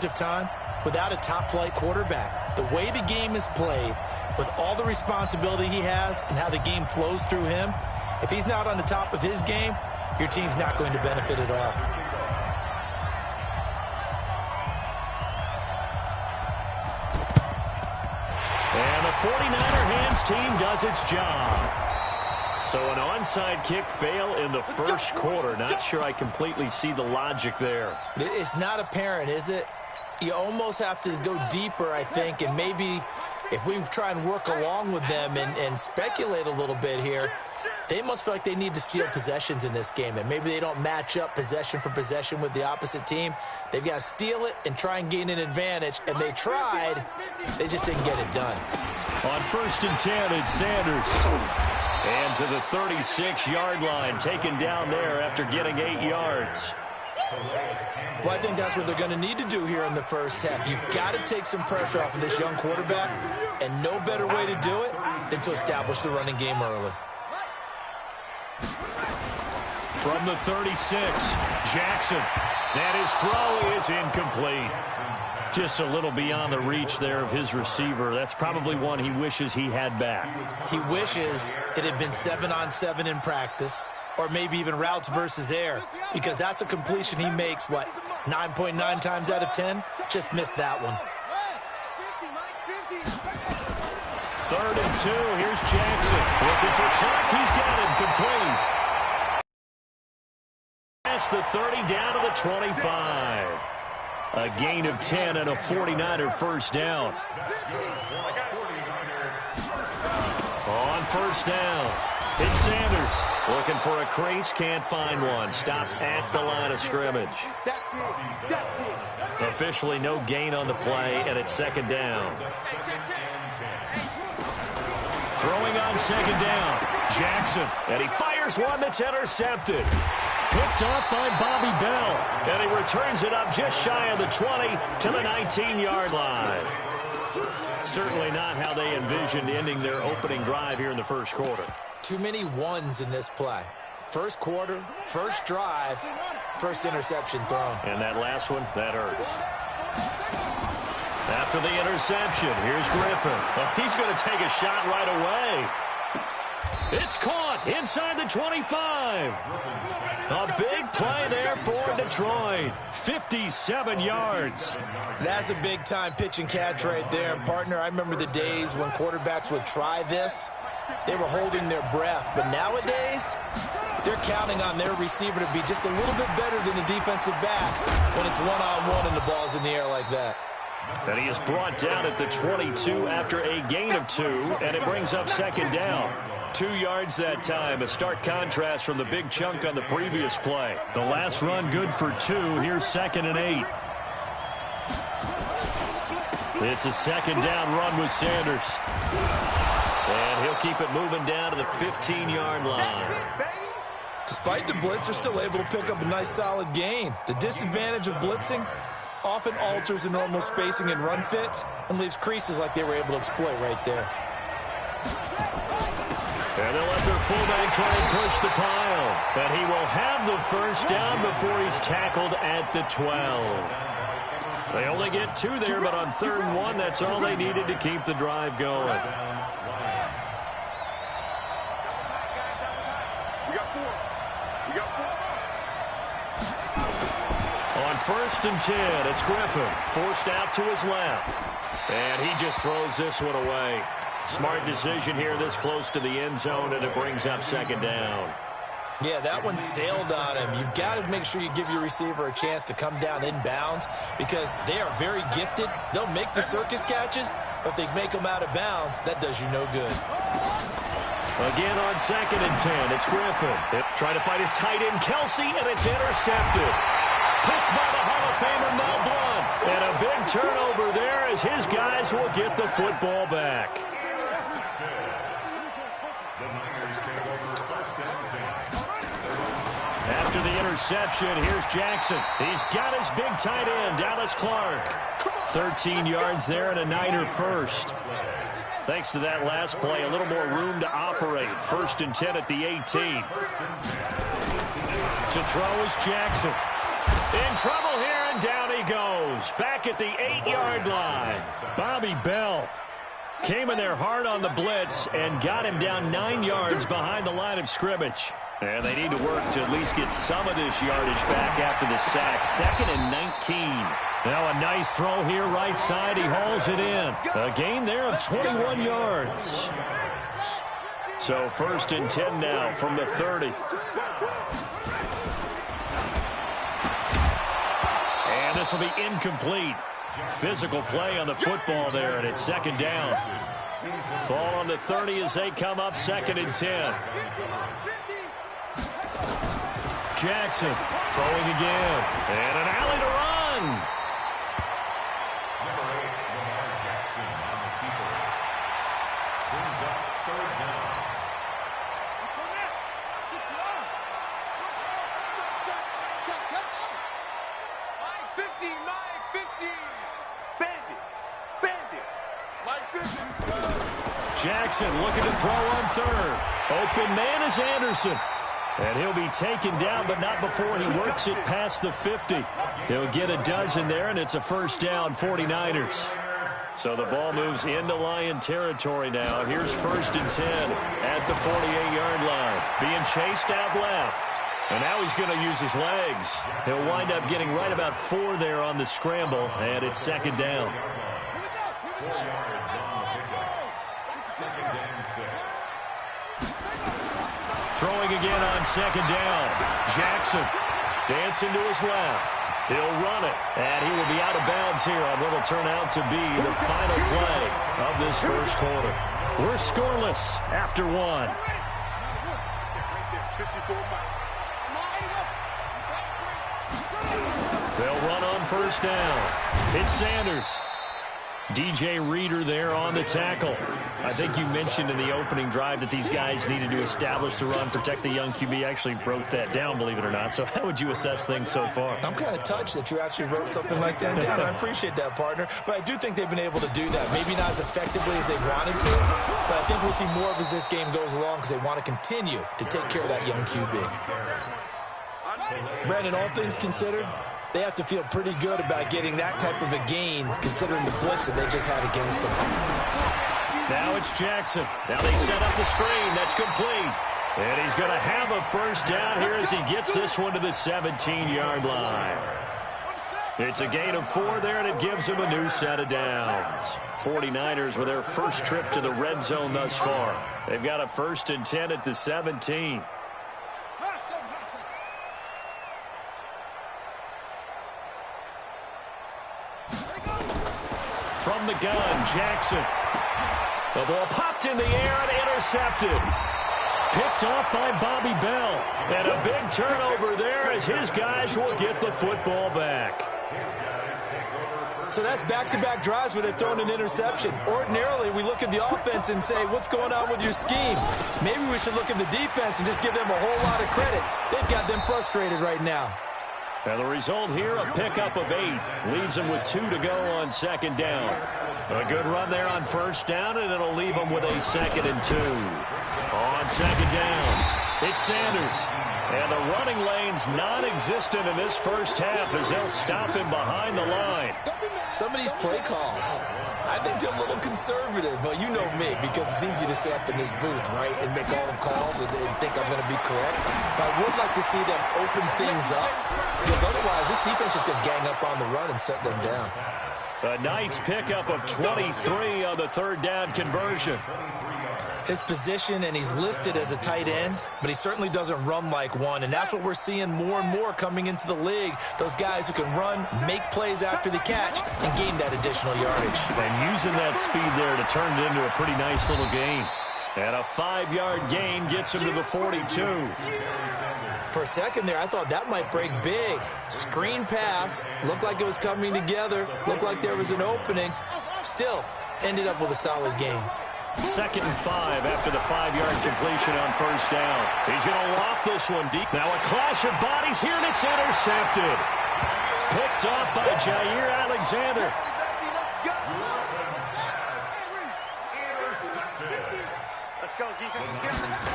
of time without a top-flight quarterback. The way the game is played, with all the responsibility he has and how the game flows through him, if he's not on the top of his game, your team's not going to benefit at all. And the 49er hands team does its job. So an onside kick fail in the first quarter. Not sure I completely see the logic there. It's not apparent, is it? You almost have to go deeper, I think, and maybe if we try and work along with them and speculate a little bit here, they must feel like they need to steal possessions in this game, and maybe they don't match up possession for possession with the opposite team. They've got to steal it and try and gain an advantage, and they tried. They just didn't get it done. On 1st and 10, it's Sanders. And to the 36-yard line, taken down there after getting 8 yards. Well, I think that's what they're going to need to do here in the first half. You've got to take some pressure off of this young quarterback, and no better way to do it than to establish the running game early. From the 36, Jackson. And his throw is incomplete. Just a little beyond the reach there of his receiver. That's probably one he wishes he had back. He wishes it had been 7-on-7 in practice, or maybe even routes versus air, because that's a completion he makes, 9.9 times out of 10? Just missed that one. 3rd and 2, here's Jackson. Looking for Clark, he's got it, complete. That's the 30 down to the 25. A gain of 10 and a 49er first down. On 1st down, it's Sanders. Looking for a crease, can't find one. Stopped at the line of scrimmage. Officially no gain on the play, and it's 2nd down. Throwing on 2nd down, Jackson. And he fires one that's intercepted. Picked off by Bobby Bell. And he returns it up just shy of the 20 to the 19-yard line. Certainly not how they envisioned ending their opening drive here in the first quarter. Too many ones in this play. First quarter, first drive, first interception thrown. And that last one, that hurts. After the interception, here's Griffin. Oh, he's going to take a shot right away. It's caught inside the 25. A big play there for Detroit. 57 yards. That's a big-time pitch and catch right there. And, partner, I remember the days when quarterbacks would try this. They were holding their breath. But nowadays, they're counting on their receiver to be just a little bit better than the defensive back when it's one-on-one and the ball's in the air like that. And he is brought down at the 22 after a gain of 2, and it brings up 2nd down. 2 yards that time, a stark contrast from the big chunk on the previous play. The last run good for 2. Here's 2nd and 8. It's a 2nd down run with Sanders. And he'll keep it moving down to the 15-yard line. Despite the blitz, they're still able to pick up a nice solid gain. The disadvantage of blitzing often alters the normal spacing and run fits and leaves creases like they were able to exploit right there. And they'll let their fullback try and push the pile. But he will have the first down before he's tackled at the 12. They only get 2 there, but on 3rd and 1, that's all they needed to keep the drive going. On 1st and 10, it's Griffin. Forced out to his left. And he just throws this one away. Smart decision here this close to the end zone, and it brings up 2nd down. Yeah, that one sailed on him. You've got to make sure you give your receiver a chance to come down inbounds because they are very gifted. They'll make the circus catches, but if they make them out of bounds, that does you no good. Again on 2nd and 10, it's Griffin. Trying to fight his tight end, Kelsey, and it's intercepted. Picked by the Hall of Famer, Mel Blount. And a big turnover there as his guys will get the football back. After the interception, here's Jackson. He's got his big tight end, Dallas Clark. 13 yards there and a Niner first. Thanks to that last play, a little more room to operate. 1st and 10 at the 18. To throw is Jackson. In trouble here, and down he he goes, back at the 8-yard line. Bobby Bell came in there hard on the blitz and got him down 9 yards behind the line of scrimmage. And they need to work to at least get some of this yardage back after the sack. 2nd and 19. Now a nice throw here right side. He hauls it in. A gain there of 21 yards. So 1st and 10 now from the 30. And this will be incomplete. Physical play on the football there, and it's 2nd down. Ball on the 30 as they come up 2nd and 10. Jackson throwing again. And an alley to run. Number 8, Lamar Jackson on the keeper. Brings up 3rd down. 50, my 50. Jackson looking to throw on 3rd. Open man is Anderson. And he'll be taken down, but not before he works it past the 50. He'll get a dozen there, and it's a 1st down, 49ers. So the ball moves into Lion territory now. Here's 1st and 10 at the 48-yard line. Being chased out left. And now he's going to use his legs. He'll wind up getting right about 4 there on the scramble, and it's 2nd down. 4 yards on the pickup. 2nd and 6. Throwing again on 2nd down. Jackson dancing to his left. He'll run it, and he will be out of bounds here on what will turn out to be the final play of this 1st quarter. We're scoreless after 1. They'll run on 1st down. It's Sanders. DJ Reader there on the tackle. I think you mentioned in the opening drive that these guys needed to establish the run, protect the young QB. Actually wrote that down, believe it or not. So how would you assess things so far? I'm kind of touched that you actually wrote something like that down. I appreciate that, partner. But I do think they've been able to do that. Maybe not as effectively as they wanted to, but I think we'll see more of as this game goes along because they want to continue to take care of that young QB. Brandon, all things considered, they have to feel pretty good about getting that type of a gain considering the blitz that they just had against them. Now it's Jackson. Now they set up the screen. That's complete. And he's going to have a 1st down here as he gets this one to the 17-yard line. It's a gain of 4 there, and it gives him a new set of downs. 49ers with their first trip to the red zone thus far. They've got a 1st and 10 at the 17. From the gun, Jackson. The ball popped in the air and intercepted. Picked off by Bobby Bell. And a big turnover there as his guys will get the football back. So that's back-to-back drives where they've thrown an interception. Ordinarily, we look at the offense and say, what's going on with your scheme? Maybe we should look at the defense and just give them a whole lot of credit. They've got them frustrated right now. And the result here, a pickup of 8. Leaves them with 2 to go on 2nd down. A good run there on 1st down, and it'll leave them with a 2nd and 2. On 2nd down, it's Sanders. And the running lane's non-existent in this 1st half as they'll stop him behind the line. Some of these play calls, I think they're a little conservative, but you know me, because it's easy to sit up in this booth, right, and make all the calls and think I'm going to be correct. But I would like to see them open things up, because otherwise this defense is going to gang up on the run and set them down. A nice pickup of 23 on the 3rd down conversion. His position, and he's listed as a tight end, but he certainly doesn't run like one, and that's what we're seeing more and more coming into the league. Those guys who can run, make plays after the catch, and gain that additional yardage. And using that speed there to turn it into a pretty nice little gain. And a 5-yard gain gets him to the 42. For a second there, I thought that might break big. Screen pass, looked like it was coming together, looked like there was an opening. Still, ended up with a solid gain. 2nd and 5 after the 5-yard completion on 1st down. He's going to loft this one deep. Now a clash of bodies here, and it's intercepted. Picked off by Jair Alexander. Let's go, defense.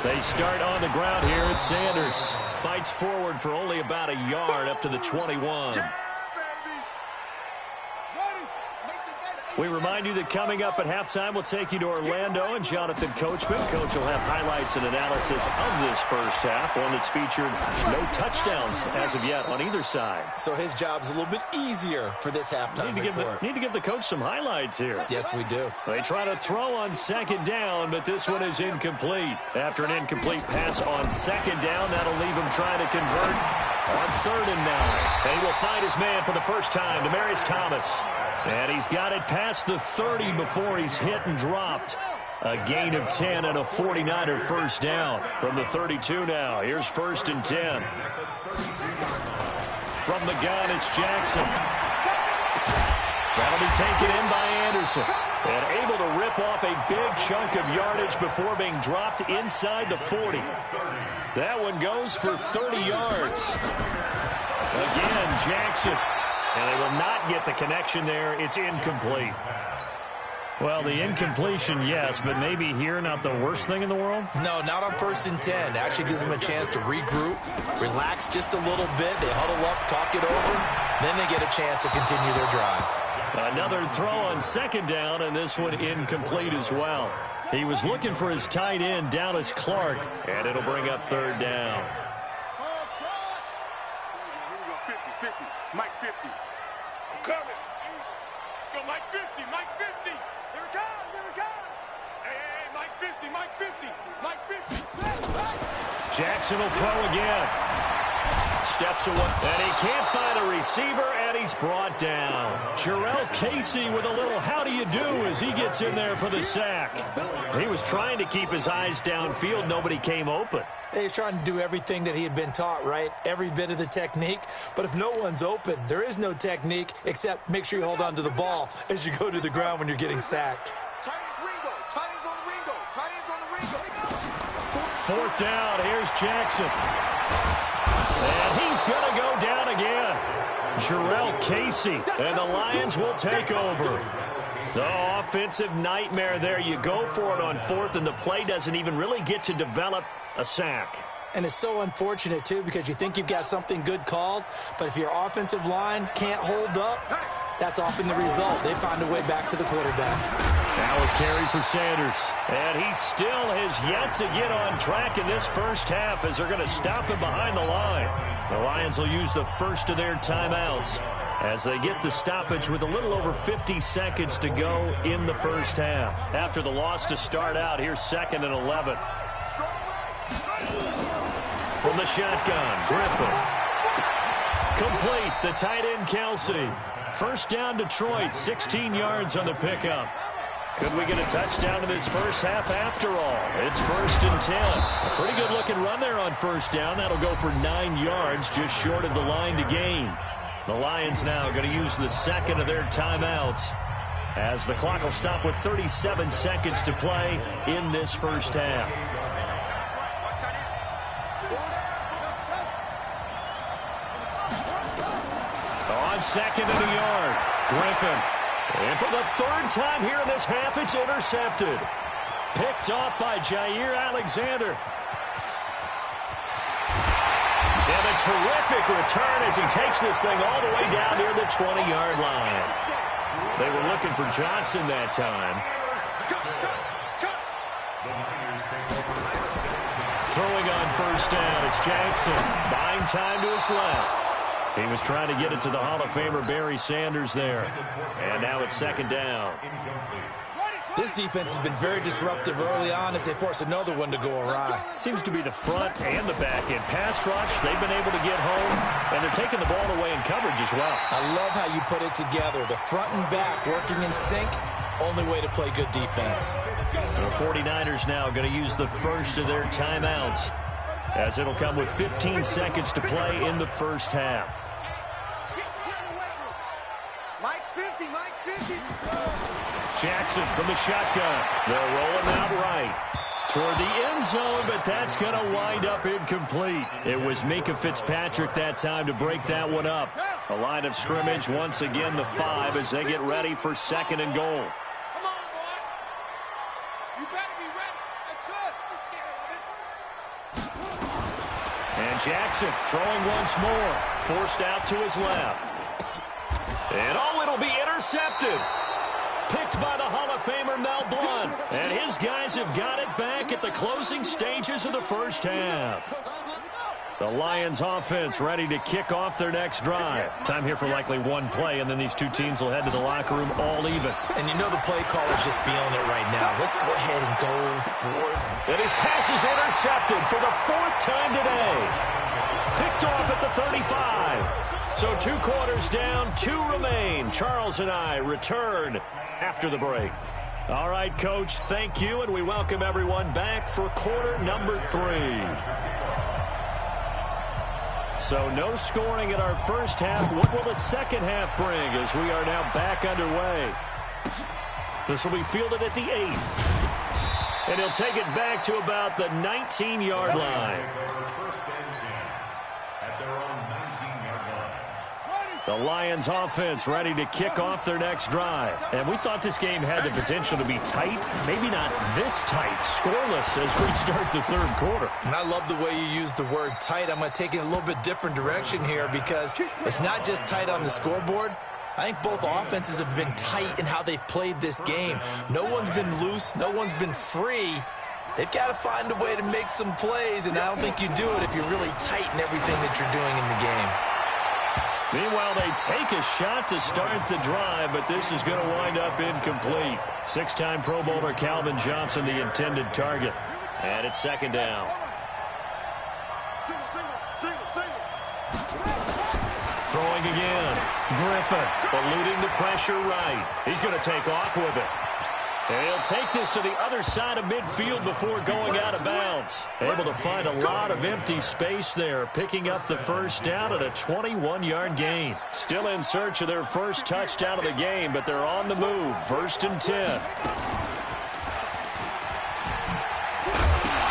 They start on the ground here at Sanders. Fights forward for only about a yard up to the 21. We remind you that coming up at halftime, we'll take you to Orlando and Jonathan Coachman. Coach will have highlights and analysis of this first half, one that's featured no touchdowns as of yet on either side. So his job's a little bit easier for this halftime report. Need to give the coach some highlights here. Yes, we do. They try to throw on second down, but this one is incomplete. After an incomplete pass on second down, that'll leave him trying to convert on 3rd and 9. And he will find his man for the first time, Demaryius Thomas. And he's got it past the 30 before he's hit and dropped. A gain of 10 and a 49er first down from the 32 now. Here's 1st and 10. From the gun, it's Jackson. That'll be taken in by Anderson. And able to rip off a big chunk of yardage before being dropped inside the 40. That one goes for 30 yards. Again, Jackson. And they will not get the connection there. It's incomplete. Well, the incompletion, yes, but maybe here not the worst thing in the world? No, not on 1st and 10. Actually gives them a chance to regroup, relax just a little bit. They huddle up, talk it over. Then they get a chance to continue their drive. Another throw on second down, and this one incomplete as well. He was looking for his tight end, Dallas Clark, and it'll bring up 3rd down. Mike 50. I'm coming. Go Mike 50. Mike 50. Here it comes. Here it comes. Hey, Mike 50. Mike 50. Mike 50. Jackson will throw again. Steps away. And he can't find a receiver, and he's brought down. Jarrell Casey with a little how do you do as he gets in there for the sack. He was trying to keep his eyes downfield. Nobody came open. He's trying to do everything that he had been taught, right? Every bit of the technique. But if no one's open, there is no technique except make sure you hold on to the ball as you go to the ground when you're getting sacked. Tight ends Ringo. Tight ends on the Ringo. Tight ends on the Ringo. 4th down. Here's Jackson. And he's going to go down again. Jarrell Casey. And the Lions will take over. The offensive nightmare there. You go for it on 4th, and the play doesn't even really get to develop a sack. And it's so unfortunate, too, because you think you've got something good called, but if your offensive line can't hold up, that's often the result. They find a way back to the quarterback. Now a carry for Sanders. And he still has yet to get on track in this first half as they're going to stop him behind the line. The Lions will use the first of their timeouts as they get the stoppage with a little over 50 seconds to go in the first half. After the loss to start out, here's 2nd and 11. From the shotgun, Griffin. Complete, the tight end, Kelsey. First down, Detroit, 16 yards on the pickup. Could we get a touchdown in this first half after all? It's 1st and 10. A pretty good-looking run there on 1st down. That'll go for 9 yards, just short of the line to gain. The Lions now going to use the second of their timeouts as the clock will stop with 37 seconds to play in this first half. On 2nd and a yard, Griffin. And for the 3rd time here in this half, it's intercepted. Picked off by Jair Alexander. And a terrific return as he takes this thing all the way down near the 20-yard line. They were looking for Johnson that time. Throwing on 1st down, it's Jackson. Buying time to his left. He was trying to get it to the Hall of Famer Barry Sanders there. And now it's 2nd down. This defense has been very disruptive early on as they force another one to go awry. Seems to be the front and the back end. Pass rush, they've been able to get home, and they're taking the ball away in coverage as well. I love how you put it together. The front and back working in sync, only way to play good defense. The 49ers now going to use the first of their timeouts as it'll come with 15 seconds to play in the first half. Mike's 50. Mike's 50. Jackson from the shotgun. They're rolling out right toward the end zone, but that's going to wind up incomplete. It was Minkah Fitzpatrick that time to break that one up. A line of scrimmage, once again the 5 as they get ready for 2nd and goal. Come on, boy. You better be ready. That's it. And Jackson throwing once more. Forced out to his left. And oh, it'll be intercepted. guys have got it back at the closing stages of the first half. The Lions offense ready to kick off their next drive. Time here for likely one play, and then these two teams will head to the locker room all even. And you know the play caller's just feeling it right now. Let's go ahead and go for it. And his pass is intercepted for the fourth time today. Picked off at the 35. So 2 quarters down, 2 remain. Charles and I return after the break. All right, Coach, thank you, and we welcome everyone back for quarter number 3. So no scoring in our first half. What will the second half bring as we are now back underway? This will be fielded at the 8. And he'll take it back to about the 19-yard line. The Lions offense ready to kick off their next drive. And we thought this game had the potential to be tight. Maybe not this tight, scoreless as we start the third quarter. And I love the way you use the word tight. I'm going to take it a little bit different direction here because it's not just tight on the scoreboard. I think both offenses have been tight in how they've played this game. No one's been loose. No one's been free. They've got to find a way to make some plays, and I don't think you do it if you're really tight in everything that you're doing in the game. Meanwhile, they take a shot to start the drive, but this is going to wind up incomplete. 6-time Pro Bowler Calvin Johnson, the intended target. And it's second down. Throwing again. Griffin eluding the pressure right. He's going to take off with it. And he'll take this to the other side of midfield before going out of bounds. Able to find a lot of empty space there, picking up the first down at a 21-yard gain. Still in search of their first touchdown of the game, but they're on the move. 1st and 10.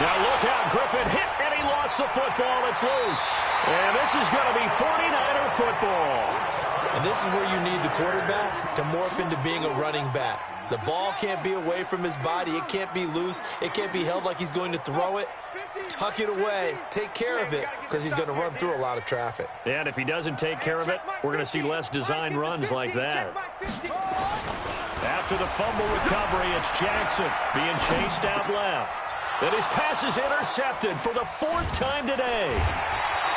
Now look out, Griffin hit, and he lost the football. It's loose. And this is going to be 49er football. And this is where you need the quarterback to morph into being a running back. The ball can't be away from his body. It can't be loose. It can't be held like he's going to throw it. Tuck it away. Take care of it because he's going to run through a lot of traffic. And if he doesn't take care of it, we're going to see less design runs like that. After the fumble recovery, it's Jackson being chased out left. And his pass is intercepted for the 4th time today.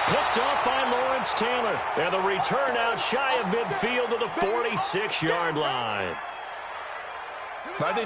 Picked off by Lawrence Taylor. And the return out shy of midfield to the 46-yard line. I think